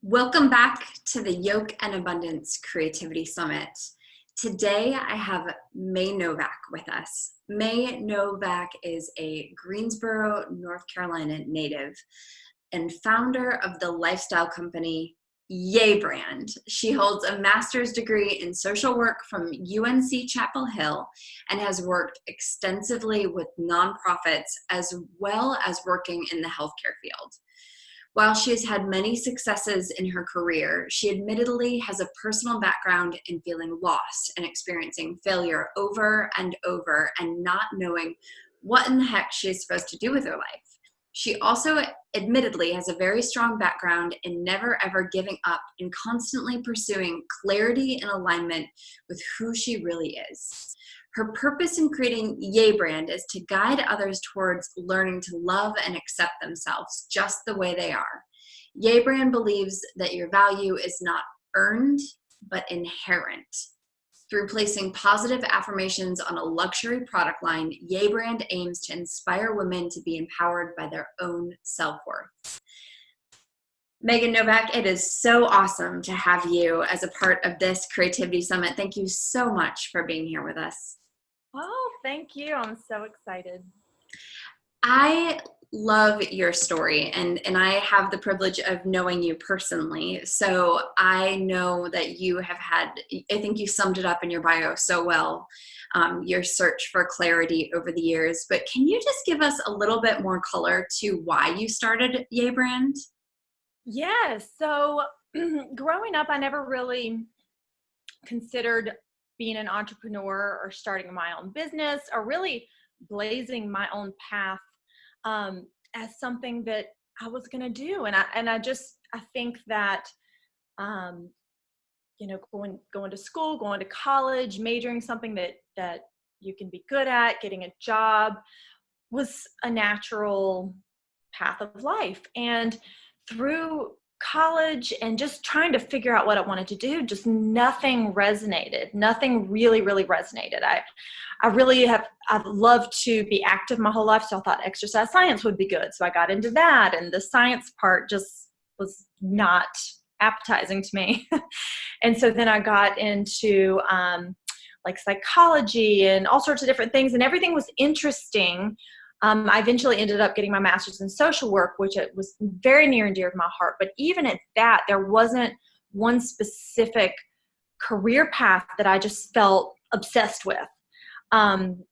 Welcome back to the Yoke and Abundance Creativity Summit. Today I have Mae Novak with us. Mae Novak is a Greensboro, North Carolina native and founder of the lifestyle company Yay Brand. She holds a master's degree in social work from UNC Chapel Hill and has worked extensively with nonprofits as well as working in the healthcare field. While she has had many successes in her career, she admittedly has a personal background in feeling lost and experiencing failure over and over and not knowing what in the heck she is supposed to do with her life. She also admittedly has a very strong background in never ever giving up and constantly pursuing clarity and alignment with who she really is. Her purpose in creating Yay Brand is to guide others towards learning to love and accept themselves just the way they are. Yay Brand believes that your value is not earned, but inherent. Through placing positive affirmations on a luxury product line, Yay Brand aims to inspire women to be empowered by their own self-worth. Mae Novak, it is so awesome to have you as a part of this Creativity Summit. Thank you so much for being here with us. Oh, thank you. I'm so excited. I love your story, and I have the privilege of knowing you personally. So I know that you have had, I think you summed it up in your bio so well, your search for clarity over the years. But can you just give us a little bit more color to why you started Yay Brand? Yes. So growing up, I never really considered being an entrepreneur or starting my own business or really blazing my own path as something that I was going to do. And I think that, going to school, going to college, majoring something that you can be good at, getting a job was a natural path of life. And through college and just trying to figure out what I wanted to do, just nothing resonated. Nothing really, really resonated. I've loved to be active my whole life. So I thought exercise science would be good. So I got into that, and the science part just was not appetizing to me. And so then I got into like psychology and all sorts of different things, and everything was interesting. I eventually ended up getting my master's in social work, which it was very near and dear to my heart. But even at that, there wasn't one specific career path that I just felt obsessed with. And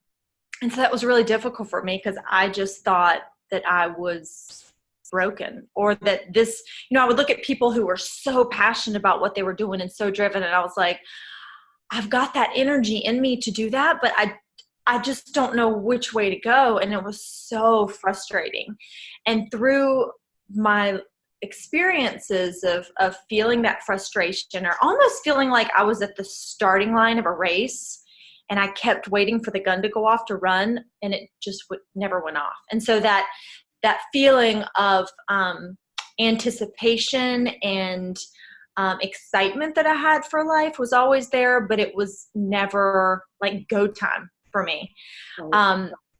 so that was really difficult for me because I just thought that I was broken, or that this, I would look at people who were so passionate about what they were doing and so driven. And I was like, I've got that energy in me to do that, but I just don't know which way to go. And it was so frustrating. And through my experiences of feeling that frustration, or almost feeling like I was at the starting line of a race and I kept waiting for the gun to go off to run, and it just never went off. And so that feeling of anticipation and excitement that I had for life was always there, but it was never like go time for me,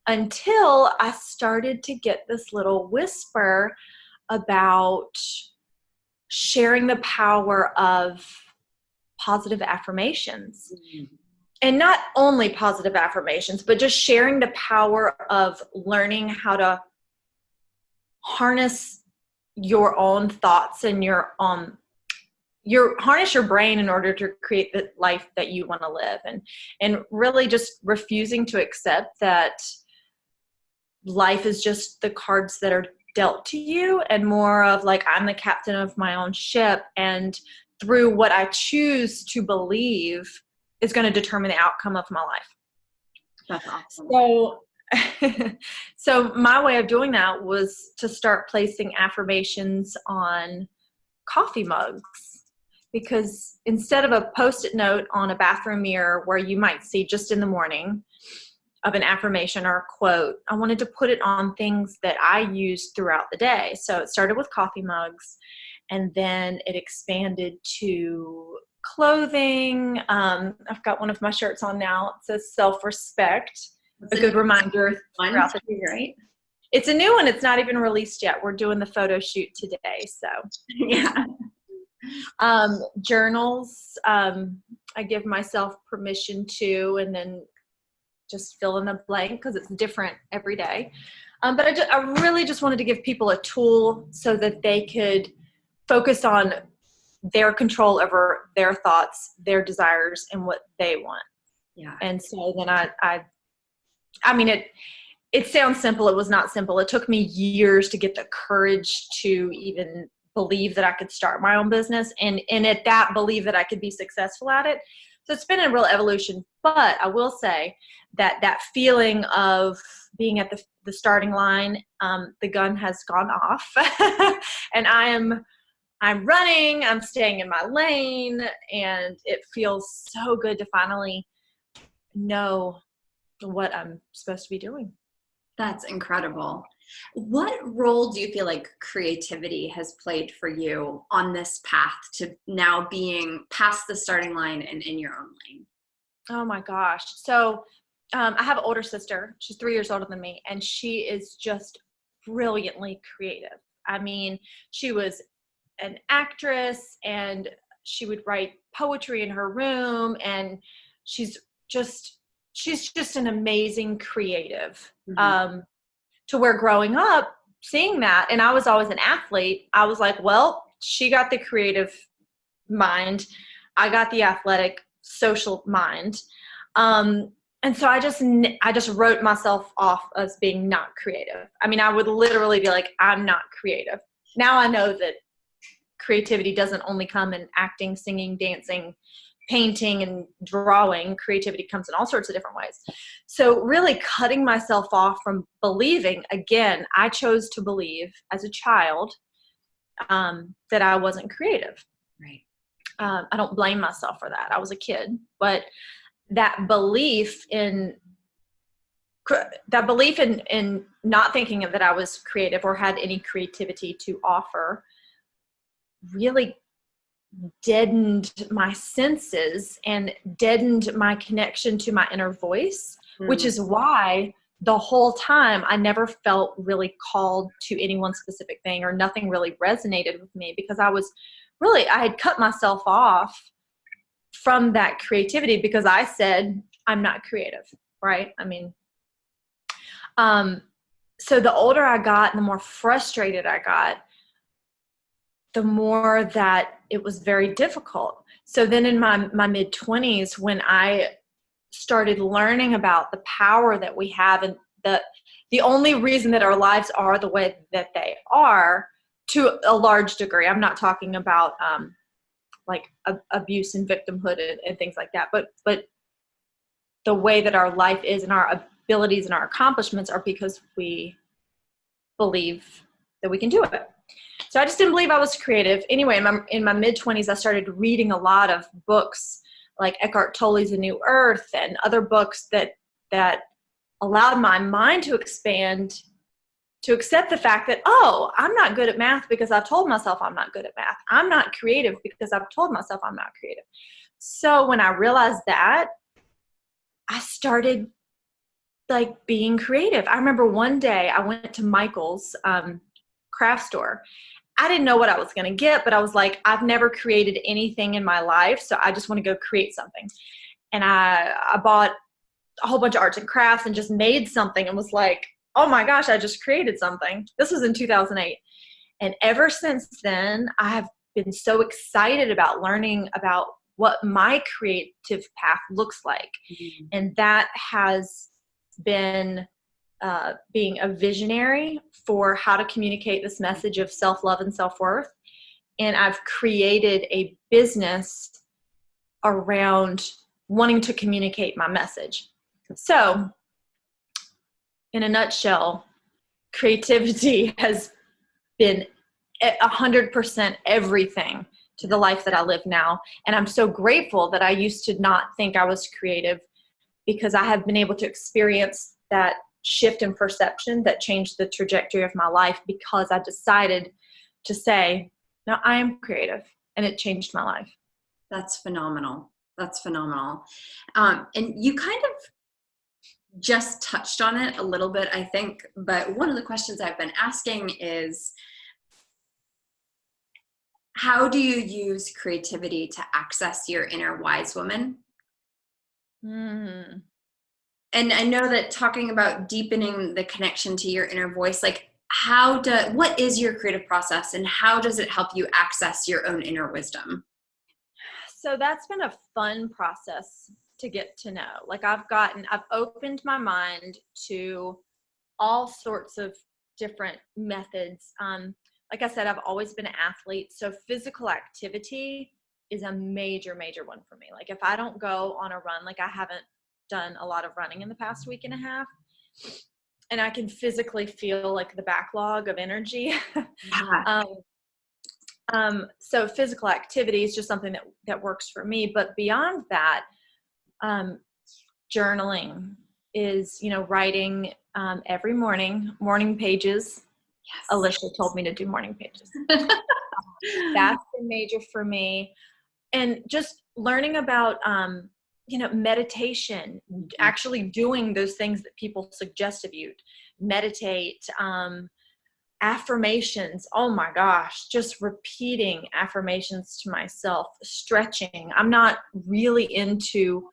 until I started to get this little whisper about sharing the power of positive affirmations. Mm-hmm. And not only positive affirmations, but just sharing the power of learning how to harness your own thoughts and harness your brain in order to create the life that you want to live, and really just refusing to accept that life is just the cards that are dealt to you, and more of like, I'm the captain of my own ship, and through what I choose to believe is going to determine the outcome of my life. That's awesome. So my way of doing that was to start placing affirmations on coffee mugs. Because instead of a Post-it note on a bathroom mirror where you might see just in the morning of an affirmation or a quote, I wanted to put it on things that I used throughout the day. So it started with coffee mugs, and then it expanded to clothing. I've got one of my shirts on now. It says self-respect. A good reminder throughout the day, right? It's a new one. It's not even released yet. We're doing the photo shoot today. So yeah. Journals, I give myself permission to, and then just fill in the blank because it's different every day. But I really just wanted to give people a tool so that they could focus on their control over their thoughts, their desires, and what they want. Yeah. And so then I mean, it sounds simple. It was not simple. It took me years to get the courage to even believe that I could start my own business, and at that, believe that I could be successful at it. So it's been a real evolution. But I will say that feeling of being at the starting line, the gun has gone off, and I'm running, I'm staying in my lane, and it feels so good to finally know what I'm supposed to be doing. That's incredible. What role do you feel like creativity has played for you on this path to now being past the starting line and in your own lane? Oh my gosh. So I have an older sister. She's 3 years older than me, and she is just brilliantly creative. I mean, she was an actress, and she would write poetry in her room, and she's just an amazing creative. Mm-hmm. To where growing up, seeing that, and I was always an athlete, I was like, well, she got the creative mind, I got the athletic social mind. And so I just wrote myself off as being not creative. I mean, I would literally be like, I'm not creative. Now I know that creativity doesn't only come in acting, singing, dancing, painting, and drawing. Creativity comes in all sorts of different ways. So really cutting myself off from believing, again, I chose to believe as a child that I wasn't creative. Right. I don't blame myself for that. I was a kid, but that belief in not thinking that I was creative or had any creativity to offer really deadened my senses and deadened my connection to my inner voice, which is why the whole time I never felt really called to any one specific thing, or nothing really resonated with me, because I had cut myself off from that creativity because I said, I'm not creative, right? I mean, so the older I got and the more frustrated I got, the more that it was very difficult. So then in my mid-20s, when I started learning about the power that we have, and the only reason that our lives are the way that they are, to a large degree, I'm not talking about like abuse and victimhood and things like that, but the way that our life is and our abilities and our accomplishments are because we believe that we can do it. So I just didn't believe I was creative. Anyway, in my mid-20s, I started reading a lot of books like Eckhart Tolle's A New Earth and other books that allowed my mind to expand, to accept the fact that, oh, I'm not good at math because I've told myself I'm not good at math. I'm not creative because I've told myself I'm not creative. So when I realized that, I started like being creative. I remember one day I went to Michael's craft store. I didn't know what I was going to get, but I was like, I've never created anything in my life, so I just want to go create something. And I bought a whole bunch of arts and crafts and just made something and was like, oh my gosh, I just created something. This was in 2008. And ever since then, I have been so excited about learning about what my creative path looks like. Mm-hmm. And that has been being a visionary for how to communicate this message of self-love and self-worth. And I've created a business around wanting to communicate my message. So in a nutshell, creativity has been 100% everything to the life that I live now. And I'm so grateful that I used to not think I was creative, because I have been able to experience that shift in perception that changed the trajectory of my life, because I decided to say, no, I am creative, and it changed my life. That's phenomenal. That's phenomenal. And you kind of just touched on it a little bit, I think, but one of the questions I've been asking is, How do you use creativity to access your inner wise woman? Mm. And I know that talking about deepening the connection to your inner voice, like what is your creative process and how does it help you access your own inner wisdom? So that's been a fun process to get to know. Like I've opened my mind to all sorts of different methods. Like I said, I've always been an athlete. So physical activity is a major, major one for me. Like if I don't go on a run, like I haven't done a lot of running in the past week and a half, and I can physically feel like the backlog of energy. Yeah. So physical activity is just something that works for me. But beyond that, journaling is, writing every morning pages. Yes. Alicia told me to do morning pages. That's been major for me. And just learning about, meditation, actually doing those things that people suggest of you. Meditate, affirmations. Oh my gosh, just repeating affirmations to myself, stretching. I'm not really into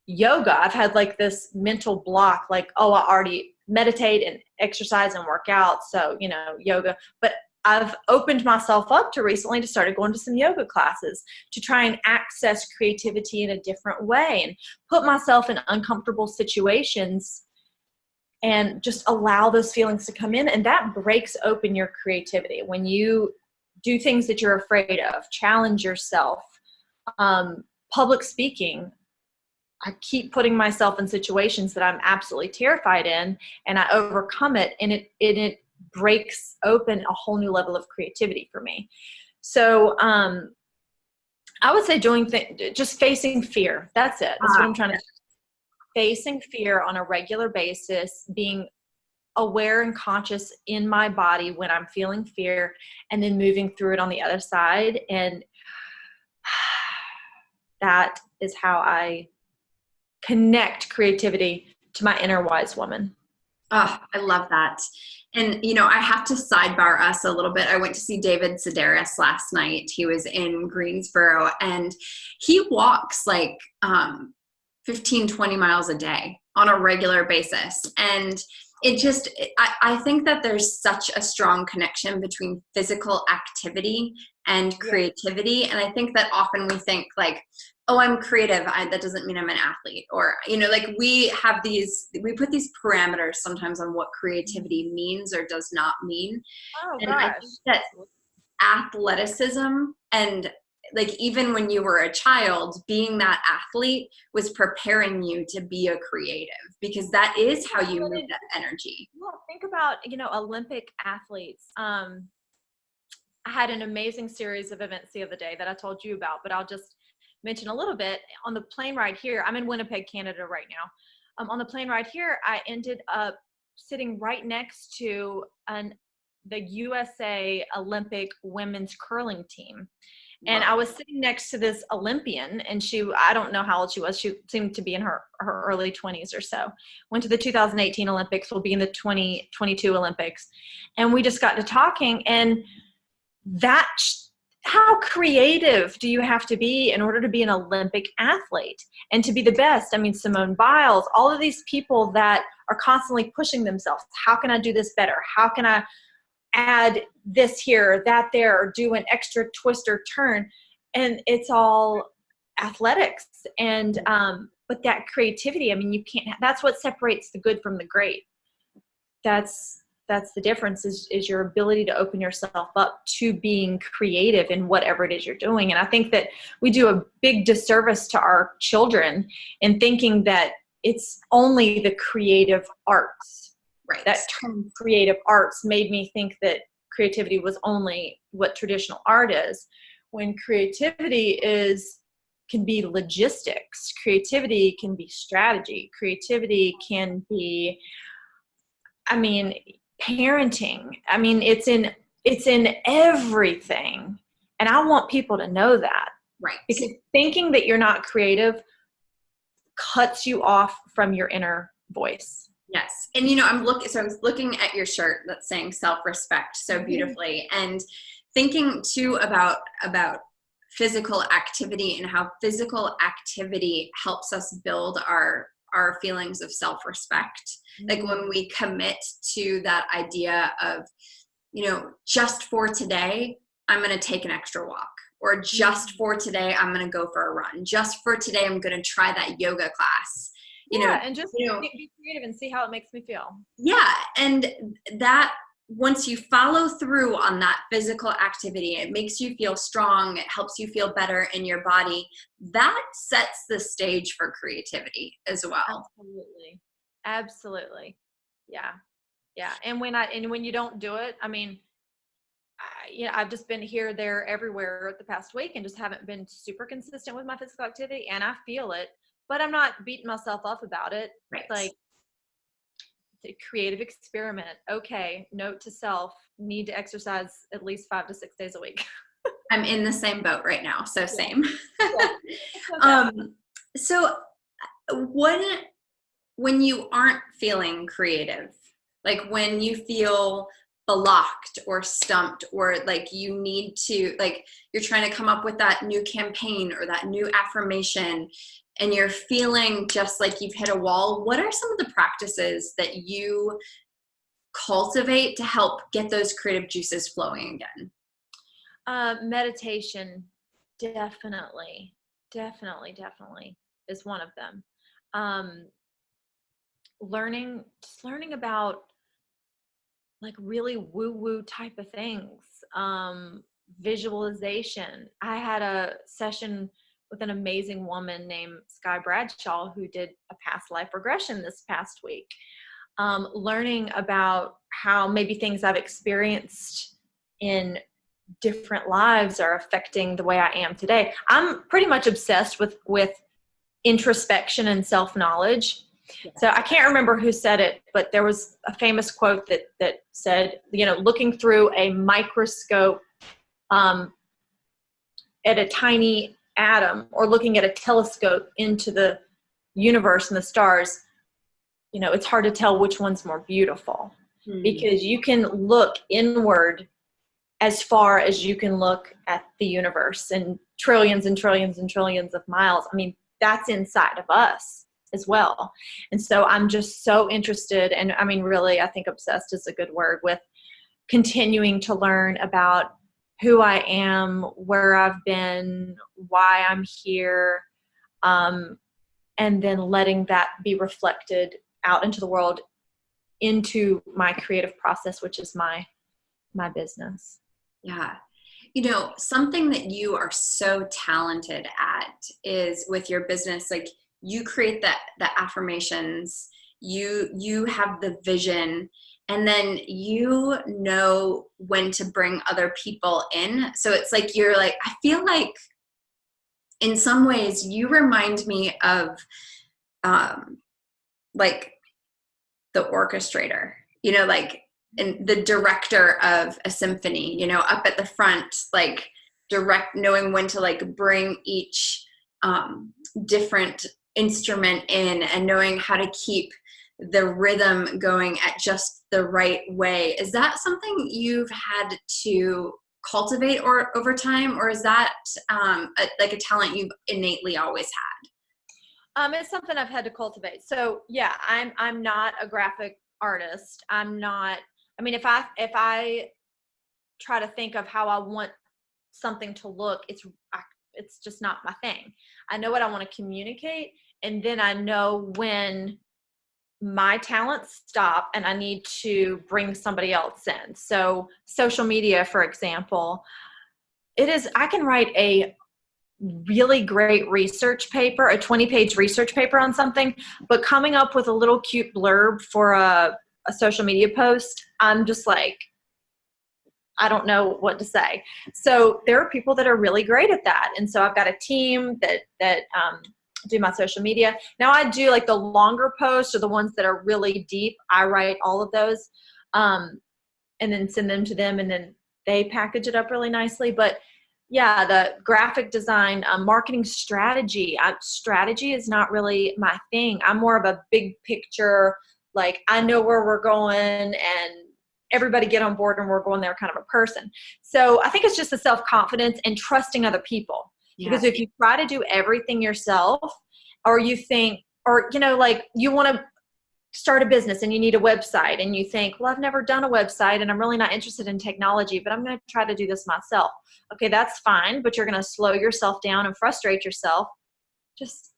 yoga. I've had like this mental block, like, oh, I already meditate and exercise and work out. So, yoga, but I've opened myself up to recently to started going to some yoga classes to try and access creativity in a different way and put myself in uncomfortable situations and just allow those feelings to come in. And that breaks open your creativity. When you do things that you're afraid of, challenge yourself, public speaking, I keep putting myself in situations that I'm absolutely terrified in, and I overcome it, and it breaks open a whole new level of creativity for me. So I would say just facing fear. That's it. That's what I'm trying to facing fear on a regular basis, being aware and conscious in my body when I'm feeling fear, and then moving through it on the other side. And that is how I connect creativity to my inner wise woman. Oh, I love that. And, I have to sidebar us a little bit. I went to see David Sedaris last night. He was in Greensboro, and he walks like 15, 20 miles a day on a regular basis. And I think that there's such a strong connection between physical activity and creativity. And I think that often we think like, oh, I'm creative. That doesn't mean I'm an athlete. Or, like we put these parameters sometimes on what creativity means or does not mean. Oh, and gosh. I think that athleticism and like even when you were a child, being that athlete was preparing you to be a creative, because that is how you move that energy. Well, think about, Olympic athletes. I had an amazing series of events the other day that I told you about, but I'll just mention a little bit. On the plane ride here, I'm in Winnipeg, Canada right now. On the plane ride here, I ended up sitting right next to the USA Olympic women's curling team. And I was sitting next to this Olympian, and I don't know how old she was. She seemed to be in her early 20s or so. Went to the 2018 Olympics, will be in the 2022 Olympics. And we just got to talking, and how creative do you have to be in order to be an Olympic athlete and to be the best? I mean, Simone Biles, all of these people that are constantly pushing themselves. How can I do this better? How can I add this here, that there, or do an extra twist or turn? And it's all athletics. And but that creativity, I mean, you can't. That's what separates the good from the great. That's the difference is your ability to open yourself up to being creative in whatever it is you're doing. And I think that we do a big disservice to our children in thinking that it's only the creative arts. Right. That term creative arts made me think that creativity was only what traditional art is, when creativity can be logistics. Creativity can be strategy. Creativity can be, parenting. It's in everything. And I want people to know that. Right. Because thinking that you're not creative cuts you off from your inner voice. Yes. And I was looking at your shirt that's saying self-respect so beautifully. And thinking too about physical activity and how physical activity helps us build our feelings of self-respect. Like when we commit to that idea of, just for today, I'm going to take an extra walk, or just for today, I'm going to go for a run. Just for today, I'm going to try that yoga class. And just be creative and see how it makes me feel. Yeah. And that, once you follow through on that physical activity, it makes you feel strong. It helps you feel better in your body. That sets the stage for creativity as well. Absolutely. Yeah. And when you don't do it, I mean, I've just been here, there, everywhere the past week and just haven't been super consistent with my physical activity, and I feel it, but I'm not beating myself up about it. Right. Like, it's a creative experiment. Okay. Note to self, need to exercise at least 5 to 6 days a week. I'm in the same boat right now. So same. Okay. So when you aren't feeling creative, like when you feel blocked or stumped, or like you need to, like you're trying to come up with that new campaign or that new affirmation, and you're feeling just like you've hit a wall, what are some of the practices that you cultivate to help get those creative juices flowing again? Meditation, definitely is one of them. Learning about like really woo-woo type of things. Visualization. I had a session with an amazing woman named Sky Bradshaw who did a past life regression this past week. Learning about how maybe things I've experienced in different lives are affecting the way I am today. I'm pretty much obsessed with introspection and self-knowledge. So I can't remember who said it, but there was a famous quote that said, looking through a microscope at a tiny atom, or looking at a telescope into the universe and the stars, it's hard to tell which one's more beautiful, because you can look inward as far as you can look at the universe and trillions and trillions and trillions of miles. I mean, that's inside of us as well. And so I'm just so interested, and I mean, really, I think obsessed is a good word, with continuing to learn about who I am, where I've been, why I'm here, and then letting that be reflected out into the world, into my creative process, which is my business. Yeah. Something that you are so talented at is with your business, like you create the affirmations, you have the vision, and then you know when to bring other people in. So it's like, I feel like in some ways you remind me of like the orchestrator, and the director of a symphony, up at the front, like knowing when to like bring each different instrument in, and knowing how to keep the rhythm going at just the right way. Is that something you've had to cultivate over time, or is that like a talent you've innately always had? It's something I've had to cultivate. So yeah, I'm not a graphic artist. I'm not. I mean, if I try to think of how I want something to look, it's just not my thing. I know what I want to communicate, and then I know when my talents stop and I need to bring somebody else in. So social media, for example, I can write a really great research paper, a 20-page research paper on something, but coming up with a little cute blurb for a social media post, I'm just like, I don't know what to say. So there are people that are really great at that. And so I've got a team that do my social media. Now I do like the longer posts, or the ones that are really deep. I write all of those and then send them to them, and then they package it up really nicely. But yeah, the graphic design, marketing strategy. Strategy is not really my thing. I'm more of a big picture, like I know where we're going, and everybody get on board and we're going there kind of a person. So I think it's just the self-confidence and trusting other people. Yeah. Because if you try to do everything yourself, or you think, or, you know, like you want to start a business and you need a website and you think, well, I've never done a website and I'm really not interested in technology, but I'm going to try to do this myself. Okay, that's fine, but you're going to slow yourself down and frustrate yourself. Just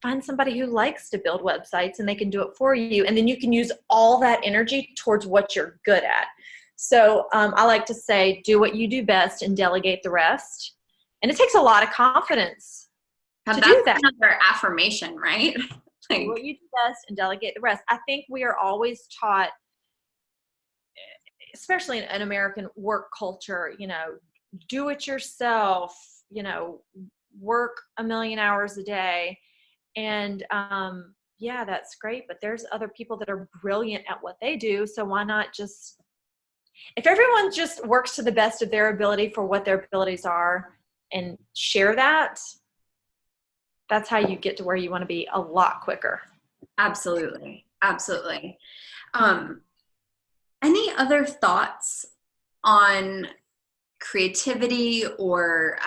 find somebody who likes to build websites and they can do it for you. And then you can use all that energy towards what you're good at. So I like to say, do what you do best and delegate the rest. And it takes a lot of confidence to do that. Another affirmation, right? Like, do what you do best and delegate the rest. I think we are always taught, especially in American work culture, you know, do it yourself, you know, work a million hours a day. And yeah, that's great. But there's other people that are brilliant at what they do. So why not just, if everyone just works to the best of their ability for what their abilities are and share that, that's how you get to where you want to be a lot quicker. Absolutely. Absolutely. Any other thoughts on creativity or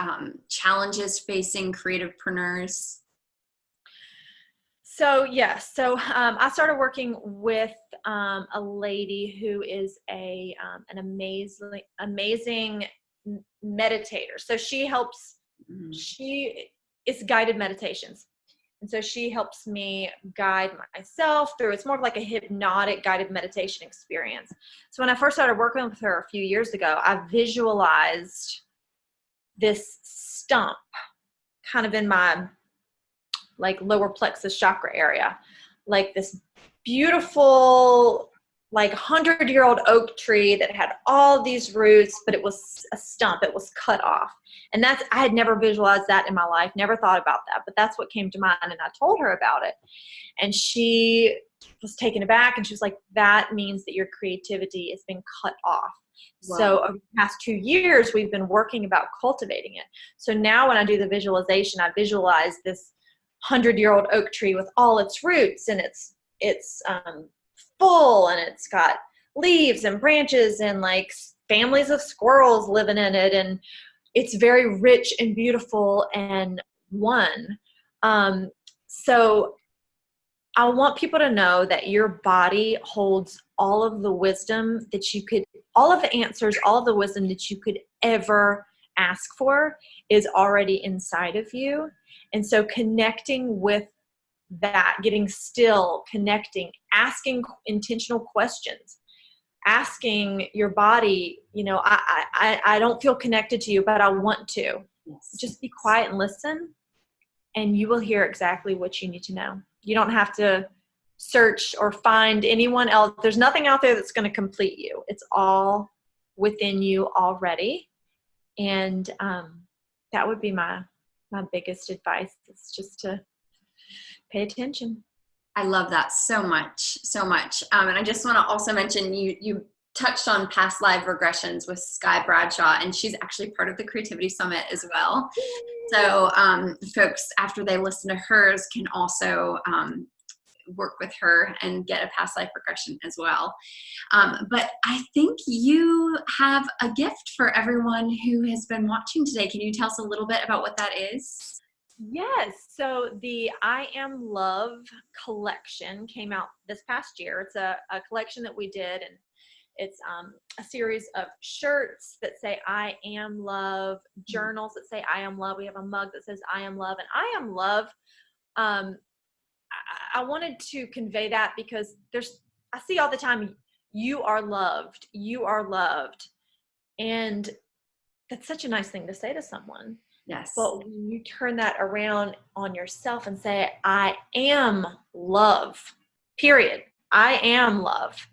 challenges facing creativepreneurs? So yes, so I started working with a lady who is an amazing meditator. So she helps. It's guided meditations, and so she helps me guide myself through. It's more of like a hypnotic guided meditation experience. So when I first started working with her a few years ago, I visualized this stump kind of in my like lower plexus chakra area, like this beautiful, like 100-year-old oak tree that had all these roots, but it was a stump. It was cut off. And I had never visualized that in my life, never thought about that, but that's what came to mind. And I told her about it. And she was taken aback and she was like, that means that your creativity is being cut off. Wow. So over the past 2 years, we've been working about cultivating it. So now when I do the visualization, I visualize this 100-year-old oak tree with all its roots, and it's full, and it's got leaves and branches and like families of squirrels living in it, and it's very rich and beautiful and one. So I want people to know that your body holds all of the wisdom that you could, all of the answers, all of the wisdom that you could ever ask for is already inside of you. And so connecting with that, getting still, connecting, asking intentional questions, asking your body, you know, I don't feel connected to you, but I want to. Yes. Just be quiet and listen, and you will hear exactly what you need to know. You don't have to search or find anyone else. There's nothing out there that's going to complete you. It's all within you already. And that would be my biggest advice, is just to pay attention. I love that so much, so much. And I just want to also mention, you touched on past live regressions with Sky Bradshaw, and she's actually part of the Creativity Summit as well. So folks, after they listen to hers, can also work with her and get a past life regression as well. But I think you have a gift for everyone who has been watching today. Can you tell us a little bit about what that is? Yes. So the I Am Love collection came out this past year. It's a collection that we did, and it's a series of shirts that say I am love, journals that say I am love. We have a mug that says I am love, and I am love. I wanted to convey that because I see all the time, you are loved, you are loved. And that's such a nice thing to say to someone. Yes. But when you turn that around on yourself and say, I am love, period. I am love.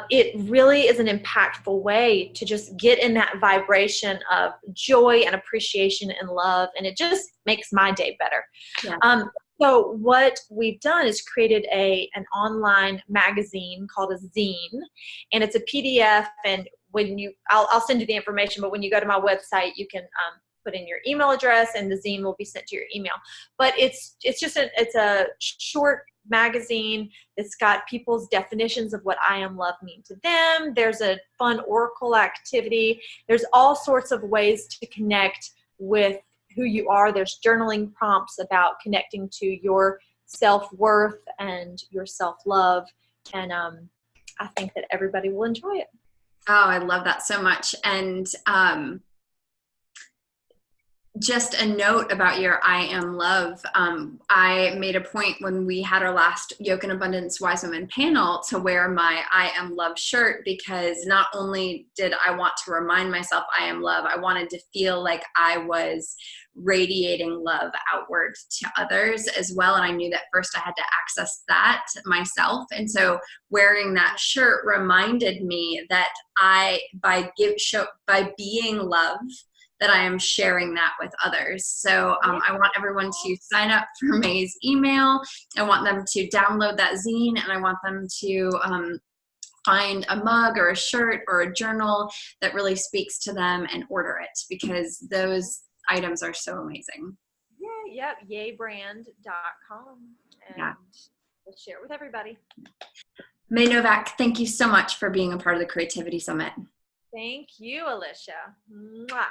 It really is an impactful way to just get in that vibration of joy and appreciation and love. And it just makes my day better. Yeah. So what we've done is created an online magazine called a zine, and it's a PDF. And when I'll send you the information, but when you go to my website, you can put in your email address, and the zine will be sent to your email. But it's a short magazine that's got people's definitions of what I am love mean to them. There's a fun oracle activity. There's all sorts of ways to connect with who you are. There's journaling prompts about connecting to your self-worth and your self-love. And I think that everybody will enjoy it. Oh, I love that so much. And just a note about your I Am Love. I made a point when we had our last Yoke and Abundance Wise Women panel to wear my I Am Love shirt, because not only did I want to remind myself I am love, I wanted to feel like I was radiating love outward to others as well. And I knew that first I had to access that myself. And so wearing that shirt reminded me that by being love, that I am sharing that with others. So I want everyone to sign up for Mae's email. I want them to download that zine, and I want them to find a mug or a shirt or a journal that really speaks to them and order it, because those items are so amazing. Yeah, yep, yaybrand.com. And we'll share it with everybody. Mae Novak, thank you so much for being a part of the Creativity Summit. Thank you, Alicia. Mwah.